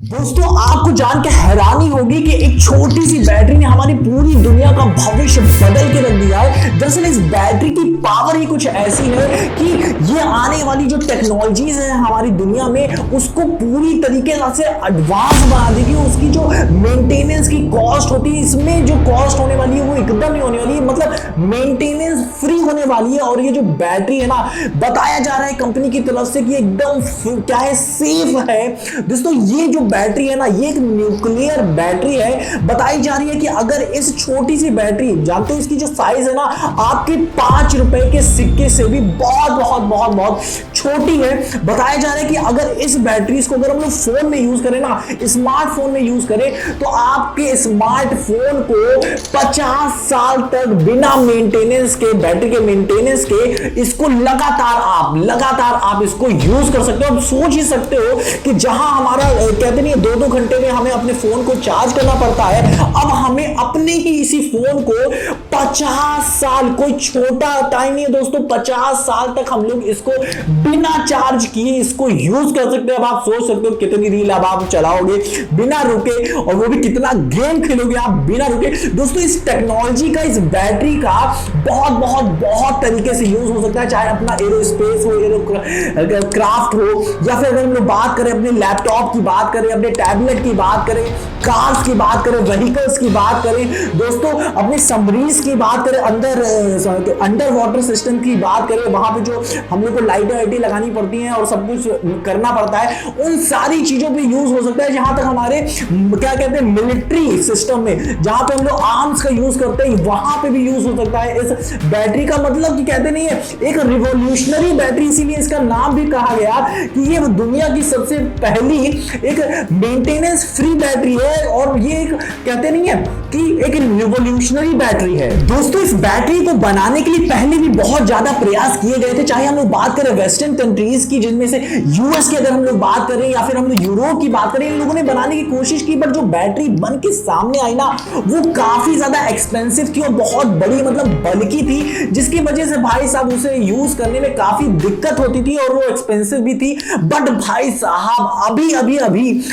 दोस्तों आपको जान के हैरानी होगी कि एक छोटी सी बैटरी ने हमारी पूरी दुनिया का भविष्य बदल के रख दिया है। दरअसल इस बैटरी की पावर ही कुछ ऐसी है कि ये आने वाली जो टेक्नोलॉजीज है हमारी दुनिया में उसको पूरी तरीके से एडवांस बना देगी। उसकी जो मेंटेनेंस की कॉस्ट होती है, इसमें जो कॉस्ट होने वाली है वो एकदम नहीं होने वाली है, मतलब मेंटेनेंस फ्री होने वाली है। और ये जो बैटरी है ना, बताया जा रहा है कंपनी की तरफ से कि एकदम क्या है, सेफ है। दोस्तों ये जो बैटरी है ना, ये एक न्यूक्लियर बैटरी है। बताई जा रही है कि अगर इस छोटी सी बैटरी, जानते हो इसकी जो साइज है ना, आपके 5 रुपए के सिक्के से भी बहुत बहुत बहुत बहुत छोटी है। बताया जा रहा है कि अगर इस बैटरी को अगर हम लोग फोन में यूज करें ना, स्मार्टफोन में यूज करें, तो आपके स्मार्टफोन को 50 साल तक बिना मेंटेनेंस के, बैटरी के मेंटेनेंस के, इसको लगातार आप इसको यूज कर सकते हो। आप सोच ही सकते हो कि जहां हमारा कहते नहीं 2-2 घंटे में हमें अपने फोन को चार्ज करना पड़ता है, अब हमें अपने ही इसी फोन को 50 साल, कोई छोटा टाइम नहीं है दोस्तों, 50 साल तक हम लोग इसको बिना चार्ज किए इसको यूज कर सकते हैं। अब आप सोच सकते हो कितनी रील अब आप चलाओगे बिना रुके, और वो भी कितना गेम खेलोगे आप बिना रुके। दोस्तों इस टेक्नोलॉजी का, इस बैटरी का बहुत बहुत बहुत तरीके से यूज हो सकता है, चाहे अपना एरोस्पेस हो, एरोक्राफ्ट हो, या फिर अगर हम लोग बात करें अपने लैपटॉप की बात करें, अपने टैबलेट की बात करें, कार्स की बात करें, व्हीकल्स की बात करें, दोस्तों अपने सबमरीन्स की बात करें, अंडर वाटर सिस्टम की बात करें, वहां पे जो हम लोग को लाइटें लगानी पड़ती हैं और सब कुछ करना पड़ता है, उन सारी चीजों पे यूज हो सकता है। जहां तक हमारे क्या कहते हैं मिलिट्री सिस्टम में, जहां पे हम लोग आर्म्स का यूज करते हैं, वहां पे भी यूज हो सकता है इस बैटरी का। मतलब कि कहते नहीं है, एक रिवॉल्यूशनरी बैटरी, इसीलिए इसका नाम भी कहा गया कि ये दुनिया की सबसे पहली एक मेंटेनेंस फ्री बैटरी है। और ये एक कहते नहीं है कि एक रिवॉल्यूशनरी बैटरी है। दोस्तों इस बैटरी को बनाने के लिए पहले भी बहुत ज्यादा प्रयास किए गए थे, चाहे हम लोग बात करें वेस्टर्न कंट्रीज की, जिनमें से यूएस की अगर हम लोग बात करें, या फिर हम लोग यूरोप की बात करें, इन लोगों ने बनाने की कोशिश की, बट जो बैटरी बन के सामने आई ना, वो काफी ज्यादा एक्सपेंसिव थी और बहुत बड़ी, मतलब बल्कि थी, जिसकी वजह से भाई साहब उसे यूज करने में काफी दिक्कत होती थी और वो एक्सपेंसिव भी थी। बट भाई साहब अभी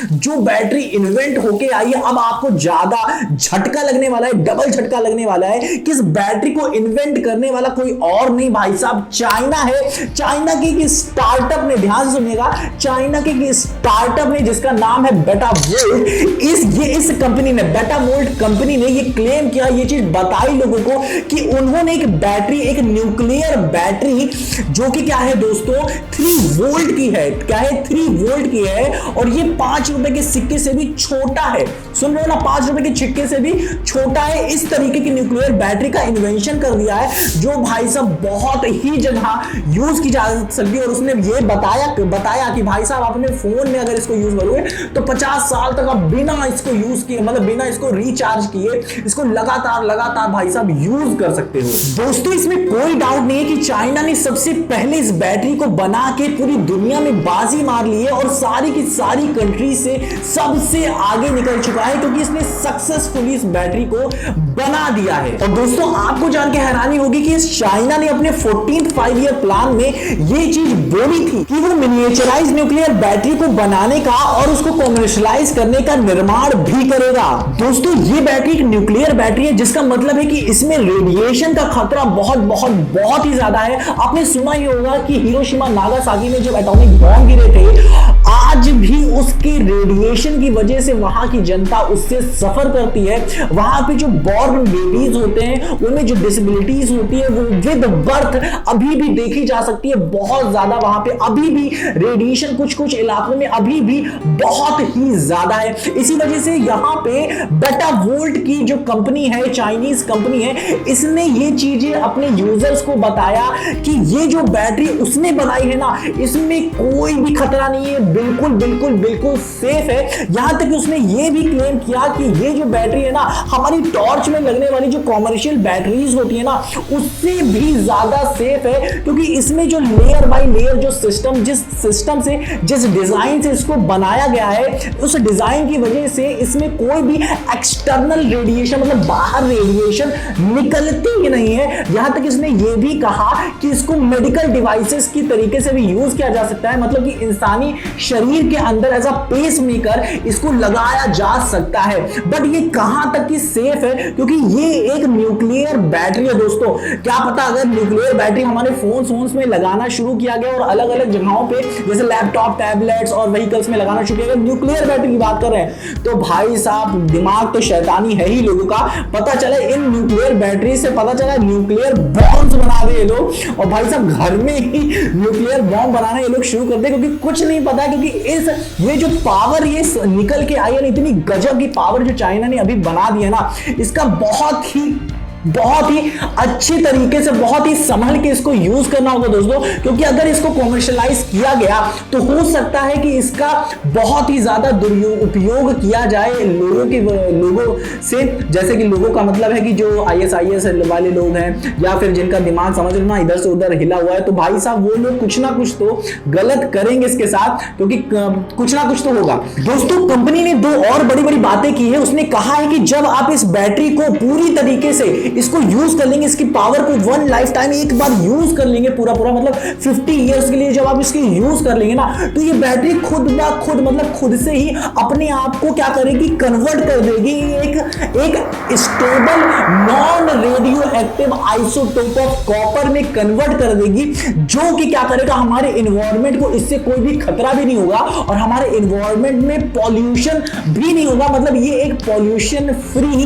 जो बैटरी इन्वेंट होके आई है, अब आपको ज्यादा झटका लगने वाला है, डबल झटका लगने वाला है कि इस बैटरी को इन्वेंट करने वाला कोई और नहीं भाई साहब, चाइना है। चाइना के स्टार्टअप ने, ध्यान से सुनिएगा, चाइना के स्टार्टअप ने, जिसका नाम है बेटावोल्ट, इस कंपनी ने, बेटावोल्ट कंपनी ने ये क्लेम किया, ये चीज बताई लोगों को कि उन्होंने एक बैटरी, एक न्यूक्लियर बैटरी, जो कि क्या है दोस्तों 3 वोल्ट की है, क्या है 3 वोल्ट की है, और ये 5 रुपए के सिक्के से भी छोटा है। सुन रहे हो ना, 5 रुपए के सिक्के से भी छोटा है। इस तरीके की न्यूक्लियर बैटरी का इन्वेंशन कर दिया है, जो भाई साहब बहुत ही जगह यूज की जा सकती है। और उसने ये बताया कि भाई साहब अपने फोन में अगर इसको यूज करोगे तो 50 साल तक आप बिना इसको यूज किए, मतलब बिना इसको रिचार्ज किए, इसको लगातार भाई साहब यूज कर सकते हो। दोस्तों इसमें कोई डाउट नहीं है कि चाइना ने सबसे पहले इस बैटरी को बना के पूरी दुनिया में बाजी मार ली है और सारी की सारी कंट्री से सबसे आगे निकल चुका है, क्योंकि इसने सक्सेसफुली इस बैटरी को बना दिया है। और दोस्तों आपको जान के हैरानी होगी कि इस चाइना ने अपने 14th 5-year प्लान में ये चीज बोली थी कि वो मिनिएचराइज न्यूक्लियर बैटरी को बनाने का और उसको कॉमर्शियलाइज करने का निर्माण भी करेगा। दोस्तों ये बैटरी एक न्यूक्लियर बैटरी है, जिसका मतलब है कि इसमें रेडिएशन का खतरा बहुत ही ज्यादा है। आपने सुना ही होगा कि हिरोशिमा नागासाकी में जब एटॉमिक बॉम्ब गिरे थे, आज भी उसके रेडिएशन की वजह से वहां की जनता उससे सफर करती है। वहां पे जो बॉर्न बेबीज होते हैं, उनमें जो डिसेबिलिटीज होती है, वो विद बर्थ अभी भी देखी जा सकती है, बहुत ज्यादा। वहां पे अभी भी रेडिएशन कुछ इलाकों में अभी भी बहुत ही ज्यादा है। इसी वजह से यहां पे बेटावोल्ट की जो कंपनी है, चाइनीज कंपनी है, इसने ये चीजें अपने यूजर्स को बताया कि ये जो बैटरी उसने बनाई है ना, इसमें कोई भी खतरा नहीं है, बिल्कुल सेफ है। यहां तक कि उसने ये भी क्लेम किया कि ये जो बैटरी है ना, हमारी टॉर्च में लगने वाली जो कॉमर्शियल बैटरीज होती है ना, उससे भी ज्यादा सेफ है, क्योंकि इसमें जो लेयर बाय लेयर जो सिस्टम, जिस डिजाइन से इसको बनाया गया है, उस डिजाइन की वजह से इसमें कोई भी एक्सटर्नल रेडिएशन, मतलब बाहर रेडिएशन निकलती ही नहीं है। यहां तक इसने ये भी कहा कि इसको मेडिकल डिवाइसेस की तरीके से भी यूज किया जा सकता है, मतलब कि इंसानी शरीर शरीर के अंदर एज अ पेस मेकर इसको लगाया जा सकता है। बट ये कहां तक की सेफ है, क्योंकि ये एक न्यूक्लियर बैटरी है दोस्तों। क्या पता अगर न्यूक्लियर बैटरी हमारे फोन्स में लगाना शुरू किया गया और अलग अलग जगहों पे जैसे लैपटॉप, टैबलेट्स और व्हीकल्स में लगाना शुरू किया गया, न्यूक्लियर बैटरी की बात कर रहे हैं, तो भाई साहब दिमाग तो शैतानी है ही लोगों का। पता चला इन न्यूक्लियर बैटरी से पता चला न्यूक्लियर बॉम्ब्स बना दे ये लोग, और भाई साहब घर में ही न्यूक्लियर बॉम्ब बनाना ये लोग शुरू कर दे, क्योंकि कुछ नहीं पता। क्योंकि ये जो पावर ये निकल के आई है, इतनी गजब की पावर जो चाइना ने अभी बना दी है ना, इसका बहुत ही अच्छे तरीके से, बहुत ही संभल के इसको यूज करना होगा दोस्तों। क्योंकि अगर इसको कॉमर्शियलाइज किया गया तो हो सकता है कि इसका बहुत ही ज्यादा दुरुपयोग किया जाए लोगों से। जैसे कि लोगों का मतलब है कि जो ISIS वाले लोग हैं या फिर जिनका दिमाग समझ लो ना इधर से उधर हिला हुआ है, तो भाई साहब वो लोग कुछ ना कुछ तो गलत करेंगे इसके साथ, क्योंकि कुछ ना कुछ तो होगा। दोस्तों कंपनी ने दो और बड़ी बड़ी बातें की है। उसने कहा है कि जब आप इस बैटरी को पूरी तरीके से इसको यूज कर लेंगे, इसकी पावर को वन लाइफ टाइम एक बार यूज कर लेंगे पूरा मतलब 50 इयर्स के लिए जब आप इसकी यूज कर लेंगे ना, तो ये बैटरी खुद ब खुद मतलब खुद से ही अपने आप को क्या करेगी, कन्वर्ट कर देगी एक stable non radio active isotope of copper में कन्वर्ट कर देगी, जो कि क्या करेगा, हमारे एनवायरनमेंट को इससे कोई भी खतरा भी नहीं होगा और हमारे एनवायरनमेंट में पॉल्यूशन भी नहीं होगा। मतलब ये एक पॉल्यूशन फ्री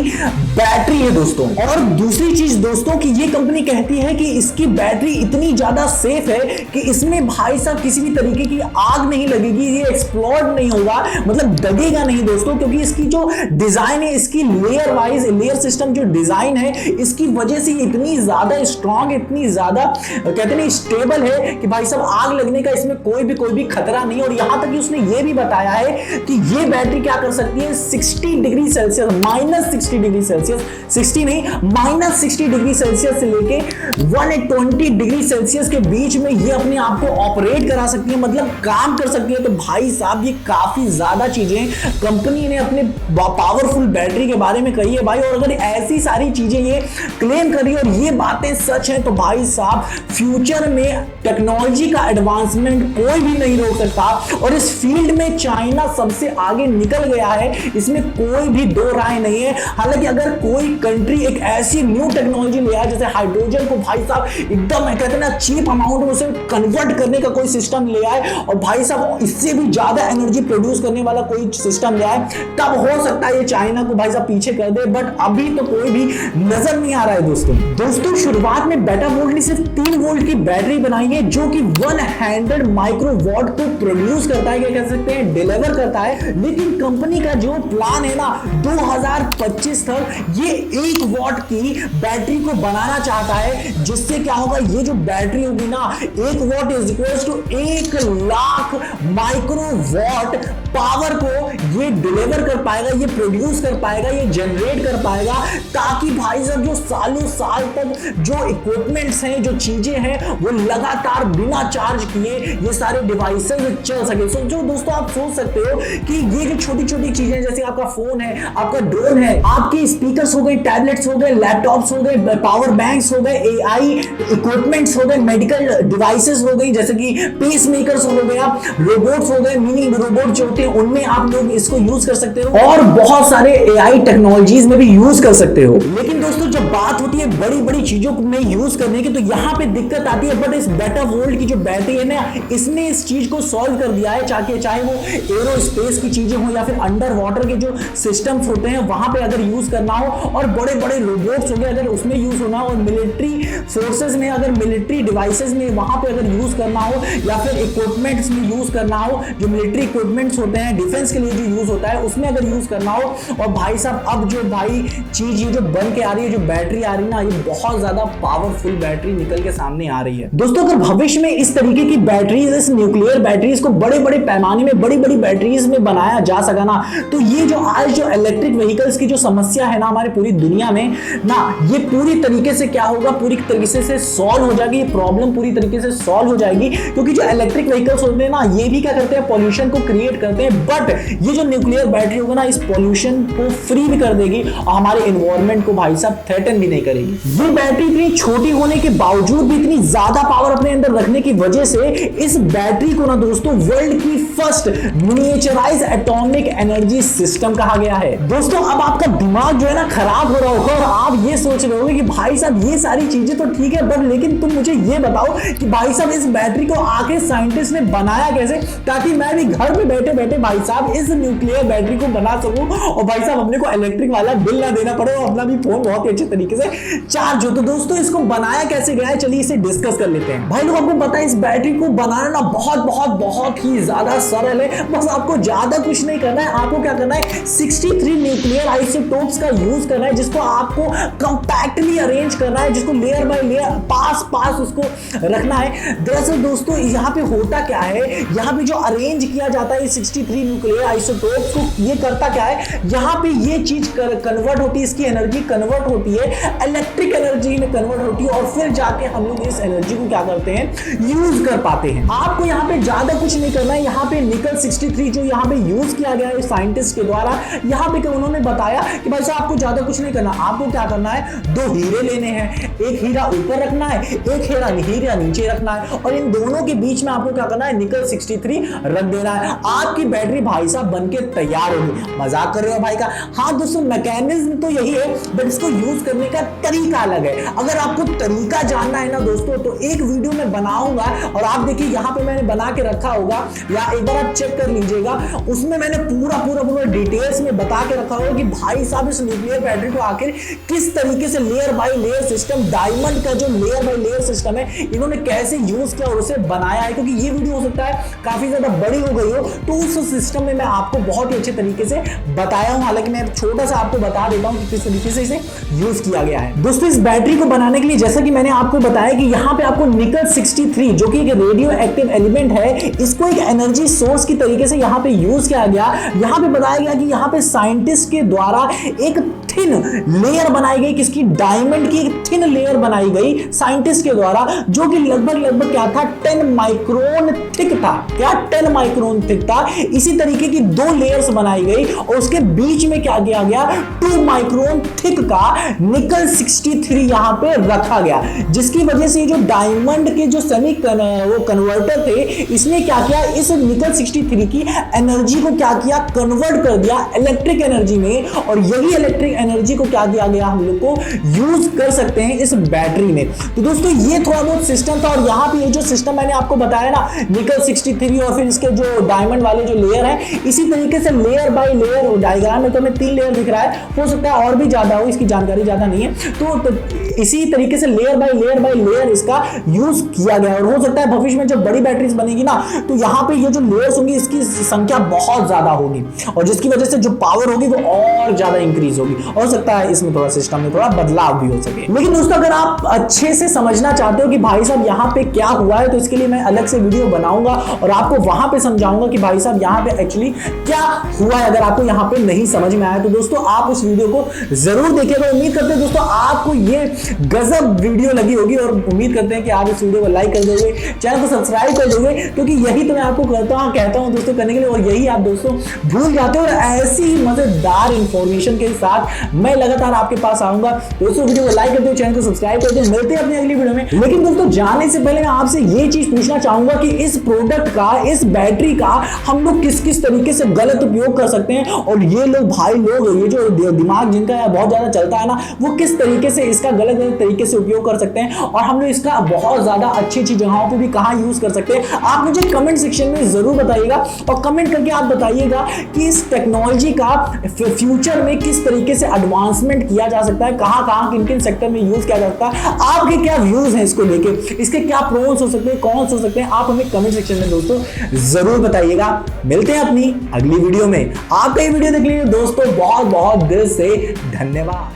बैटरी है दोस्तों। और दूसरी चीज दोस्तों कि ये कंपनी कहती है कि इसकी बैटरी इतनी ज्यादा सेफ है कि इसमें भाई साहब किसी भी तरीके की आग नहीं लगेगी, ये एक्सप्लोड नहीं होगा, मतलब दगेगा नहीं दोस्तों। क्योंकि इसकी जो डिजाइन है, इसकी लेयर वाइज लेयर सिस्टम जो डिजाइन है, इसकी वजह से इतनी ज्यादा स्ट्रांग, इतनी ज्यादा कहते हैं स्टेबल है कि भाई साहब आग लगने का इसमें कोई भी खतरा नहीं। और यहां तक कि उसने ये भी बताया है कि ये बैटरी क्या कर सकती है, 60 डिग्री सेल्सियस, -60 डिग्री सेल्सियस, 60 नहीं -60 डिग्री सेल्सियस से लेके 120 डिग्री सेल्सियस के बीच में ये अपने आप को ऑपरेट करा सकती है, मतलब काम कर सकती है। तो भाई साहब ये काफी ज्यादा चीजें कंपनी ने अपने पावरफुल बैटरी के बारे में कही है भाई। और अगर ऐसी सारी चीजें ये क्लेम करी और ये बातें सच हैं, तो भाई साहब फ्यूचर में टेक्नोलॉजी का एडवांसमेंट कोई भी नहीं रोक सकता। और इस फील्ड में चाइना सबसे आगे निकल गया है, इसमें कोई भी दो राय नहीं है। हालांकि अगर कोई कंट्री एक ऐसी न्यू टेक्नोलॉजी ले आए जैसे हाइड्रोजन को भाई साहब एकदम कहते हैं ना चीप अमाउंट में उसे कन्वर्ट करने का कोई सिस्टम ले आए और भाई साहब इससे भी ज्यादा एनर्जी प्रोड्यूस करने वाला कोई सिस्टम ले आए, तब हो सकता है ये चाइना को भाई साहब पीछे कर दे। बट अभी तो कोई भी नजर नहीं आ रहा है दोस्तों। शुरुआत में बेटा वोल्ट ने सिर्फ 3 वोल्ट की बैटरी बनाई है, जो कि 100 माइक्रोवाट को प्रोड्यूस करता है, क्या कह सकते हैं डिलीवर करता है। लेकिन कंपनी का जो प्लान है ना 2025 तक ये 1 वॉट की बैटरी को बनाना चाहता है, जिससे क्या होगा, ये जो बैटरी होगी ना 1 watt is equals to 1 lakh microwatt power को ये डिलीवर कर पाएगा, ये प्रोड्यूस कर पाएगा, ये जनरेट कर पाएगा, ताकि भाई साहब जो सालों साल तक जो इक्विपमेंट्स हैं, जो चीजें हैं, वो लगातार बिना चार्ज किए ये सारे डिवाइसेस चल सके। सो जो दोस्तों आप सोच सकते हो कि ये जो छोटी छोटी चीजें जैसे आपका फोन है, आपका ड्रोन है, आपके स्पीकर्स हो गए, टैबलेट्स हो गए, लैपटॉप्स हो गए, पावर बैंक्स हो गए, AI इक्विपमेंट्स हो गए, मेडिकल डिवाइसेस हो गई जैसे कि पेस मेकर्स हो गए, आप रोबोट्स हो गए, मिनी रोबोट जो होते हैं उनमें आप लोग इसको यूज कर सकते हो और बहुत सारे AI टेक्नोलॉजीज में भी यूज कर सकते हो। लेकिन दोस्तों जब बात होती है बड़ी बड़ी चीजों में यूज करने की, तो यहाँ पे दिक्कत आती है। बट इस बेटा वोल्ट की जो बैटरी है ना, इसने इस चीज को सॉल्व कर दिया है, चाहे वो एरोस्पेस की चीजें हो या फिर अंडर वाटर के जो सिस्टम्स होते हैं वहां पे अगर यूज करना हो, और बड़े बड़े रोबोट्स हो गए अगर उसमें यूज होना हो, और मिलिट्री फोर्सेस में अगर मिलिट्री डिवाइसेस में वहां पे अगर यूज करना हो, या फिर इक्विपमेंट्स में यूज करना हो, जो मिलिट्री इक्विपमेंट्स होते हैं डिफेंस के लिए जो यूज होता है उसमें अगर यूज करना हो। और भाई साहब अब जो भाई चीज ये जो बन के आ रही है, जो बैटरी आ रही है ना, ये बहुत ज्यादा पावरफुल बैटरी निकल के सामने आ रही है दोस्तों। अगर भविष्य में इस तरीके की बैटरीज, इस न्यूक्लियर बैटरीज को बड़े बड़े पैमाने में बड़ी बड़ी बैटरीज में बनाया जा सका ना, तो ये जो आज जो इलेक्ट्रिक व्हीकल्स की जो समस्या है ना हमारे पूरी दुनिया में ना, हाँ, ये पूरी तरीके से क्या होगा, पूरी तरीके से सॉल्व हो जाएगी, ये प्रॉब्लम पूरी तरीके से सॉल्व हो जाएगी। क्योंकि जो इलेक्ट्रिक व्हीकल्स होते हैं ना, ये भी क्या करते हैं, पॉल्यूशन को क्रिएट करते हैं, बट ये जो न्यूक्लियर बैटरी होगा ना, इस पॉल्यूशन को फ्री भी कर देगी और हमारे एनवायरनमेंट को भाई साहब थ्रेटन भी नहीं करेगी। ये बैटरी इतनी छोटी होने के बावजूद भी इतनी ज्यादा पावर अपने अंदर रखने की वजह से इस बैटरी को ना दोस्तों वर्ल्ड की फर्स्ट मिनिएचराइज एटॉमिक एनर्जी सिस्टम कहा गया है। दोस्तों अब आपका दिमाग जो है ना खराब हो रहा होगा और आप ये सोच रहे होंगे कि भाई साहब ये सारी चीजें तो ठीक है, बट लेकिन तुम मुझे ये बताओ कि भाई साहब इस बैटरी को आखिर साइंटिस्ट ने बनाया कैसे, ताकि मैं भी घर में बैठे बैठे भाई साहब इस न्यूक्लियर बैटरी को बना सकूं और भाई साहब अपने को इलेक्ट्रिक वाला बिल ना देना पड़े और अपना भी फोन बहुत ही अच्छे तरीके से चार्ज हो। तो दोस्तों इसको बनाया कैसे गया है, चलिए इसे डिस्कस कर लेते हैं। भाई लोग आपको पता है इस बैटरी को बनाना ना बहुत बहुत बहुत ही ज्यादा सरल है। बस आपको ज्यादा कुछ नहीं करना है, आपको क्या करना है 63 न्यूक्लियर आइसोटोप्स का यूज करना है, जिसको आपको कंपैक्टली अरेंज करना है, जिसको लेयर बाय लेयर पास पास उसको रखना है। दरअसल दोस्तों यहाँ पे होता क्या है, यहाँ पे जो अरेंज किया जाता है 63 न्यूक्लियर आइसोटोप्स को, ये करता क्या है, यहाँ पे ये चीज कन्वर्ट होती है, इसकी एनर्जी कन्वर्ट होती है इलेक्ट्रिक एनर्जी में कन्वर्ट होती है और फिर जाके हम लोग इस एनर्जी को क्या करते हैं, यूज कर पाते हैं। आपको यहाँ पे ज्यादा कुछ नहीं करना है। यहाँ पे निकल 63 जो यहाँ पे यूज किया गया है साइंटिस्ट के द्वारा, यहाँ पे उन्होंने बताया कि भाई साहब आपको ज्यादा कुछ नहीं करना, आपको क्या करना है, 2 हीरे लेने हैं, एक हीरा ऊपर रखना है, एक हीरा नीचे रखना है और इन दोनों के बीच में आपको क्या करना है, निकल 63 रख देना है। आपकी बैटरी भाई साहब बनके तैयार होगी। मजाक कर रहे हो भाई का? हाँ दोस्तों मैकेनिज्म तो यही है, बट इसको यूज करने का तरीका अलग है। अगर आपको तरीका जानना है ना दोस्तों, तो एक वीडियो में बनाऊंगा और आप देखिए यहाँ पे मैंने बना के रखा होगा, या एक बार आप चेक कर लीजिएगा, उसमें मैंने पूरा डिटेल्स में बता के रखा होगा कि भाई साहब इस न्यूक्लियर बैटरी को आखिर किस तरीके से layer by layer system, diamond का जो लेयर बाय लेयर सिस्टम है, इन्होंने कैसे यूज किया और उसे बनाया है। क्योंकि ये वीडियो हो सकता है काफी ज्यादा बड़ी हो गई हो, तो उस सिस्टम में मैं आपको बहुत ही अच्छे तरीके से बताया हूं। हालांकि मैं छोटा सा आपको बता देता हूं कि किस तरीके से इसे यूज किया गया है। दोस्तों इस बैटरी को बनाने के लिए जैसा कि मैंने आपको बताया कि यहाँ पे आपको निकल 63 जो कि एक रेडियो एक्टिव एलिमेंट है, इसको एक एनर्जी सोर्स की तरीके से यहाँ पे यूज किया गया। यहाँ पे बताया गया कि यहाँ पे साइंटिस्ट के द्वारा एक थिन लेयर बनाई गई, किसकी, डायमंड की एक थिन लेयर बनाई गई साइंटिस्ट के द्वारा, जो कि लगभग क्या था, 10 माइक्रोन थिक था। क्या 10 माइक्रोन थिक था। इसी तरीके की 2 लेयर्स बनाई गई और उसके बीच में क्या किया गया, 2 माइक्रोन थिक का निकल 63 यहां पे रखा गया, जिसकी वजह से जो डायमंड के जो सेमी वो कन्वर्टर थे, इसने क्या किया, इस निकल 63 की एनर्जी को क्या किया, कन्वर्ट कर दिया इलेक्ट्रिक एनर्जी में। और यही इलेक्ट्रिक एनर्जी को क्या किया गया, हम लोग को यूज कर सकते हैं इस बैटरी में। तो दोस्तों ये थोड़ा बहुत सिस्टम था। और यहाँ पे ये जो सिस्टम मैंने आपको बताया ना, निकल 63 और फिर इसके जो डायमंड वाले जो लेयर है, इसी तरीके से लेयर बाय लेयर, डायग्राम में तो हमें 3 लेयर दिख रहा है, हो सकता है और भी ज्यादा हो, इसकी जानकारी ज्यादा नहीं है। तो इसी तरीके से लेयर बाय लेयर इसका यूज किया गया। और हो सकता है भविष्य में जब बड़ी बैटरीज बनेगी ना, तो यहाँ पे ये जो लेयर्स होंगी इसकी संख्या बहुत ज्यादा होगी और जिसकी वजह से जो पावर होगी वो और ज्यादा इंक्रीज होगी। हो सकता है इसमें थोड़ा सिस्टम में थोड़ा बदलाव भी हो सके। लेकिन दोस्तों अगर आप अच्छे से समझना चाहते हो कि भाई साहब यहाँ पे क्या हुआ है, तो इसके लिए मैं अलग से वीडियो बनाऊंगा और आपको वहां पे समझाऊंगा कि भाई साहब यहाँ पे एक्चुअली क्या हुआ है। अगर आपको यहाँ पे नहीं समझ में आया तो दोस्तों आप उस वीडियो को जरूर देखिएगा। उम्मीद करते हैं दोस्तों आपको ये गजब वीडियो लगी होगी और उम्मीद करते हैं कि आप इस वीडियो को लाइक कर दोगे, चैनल को सब्सक्राइब कर दोगे, क्योंकि यही तो मैं आपको कहता हूं दोस्तों करने के लिए, और यही आप दोस्तों भूल जाते हो। और ऐसी मजेदार इंफॉर्मेशन के साथ मैं लगातार आपके पास आऊंगा। दोस्तों वीडियो को लाइक कर दो, चैनल को सब्सक्राइब कर दो। मिलते हैं अपनी अगली वीडियो में। लेकिन दोस्तों जाने से पहले मैं आपसे ये चीज पूछना चाहूंगा कि इस प्रोडक्ट का, इस बैटरी का हम लोग किस किस तरीके से गलत उपयोग कर सकते हैं, और ये लोग भाई लोग, ये जो दिमाग जिनका बहुत ज्यादा चलता है ना, वो किस तरीके से इसका गलत तरीके से उपयोग कर सकते हैं, और हम लोग इसका बहुत ज्यादा अच्छी जगहों पे भी कहां यूज कर सकते हैं। आप मुझे कमेंट सेक्शन में जरूर बताइएगा और कमेंट करके आप बताइएगा कि इस टेक्नोलॉजी का फ्यूचर में किस तरीके से एडवांसमेंट किया जा सकता है, कहां किन किन सेक्टर में यूज किया जा सकता है। आपके क्या व्यूज हैं इसको लेके, इसके क्या प्रोस हो सकते हैं, कौन हो सकते हैं, आप हमें कमेंट सेक्शन में दोस्तों जरूर बताइएगा। मिलते हैं अपनी अगली वीडियो में। आपका ये वीडियो देखने के लिए दोस्तों बहुत बहुत दिल से धन्यवाद।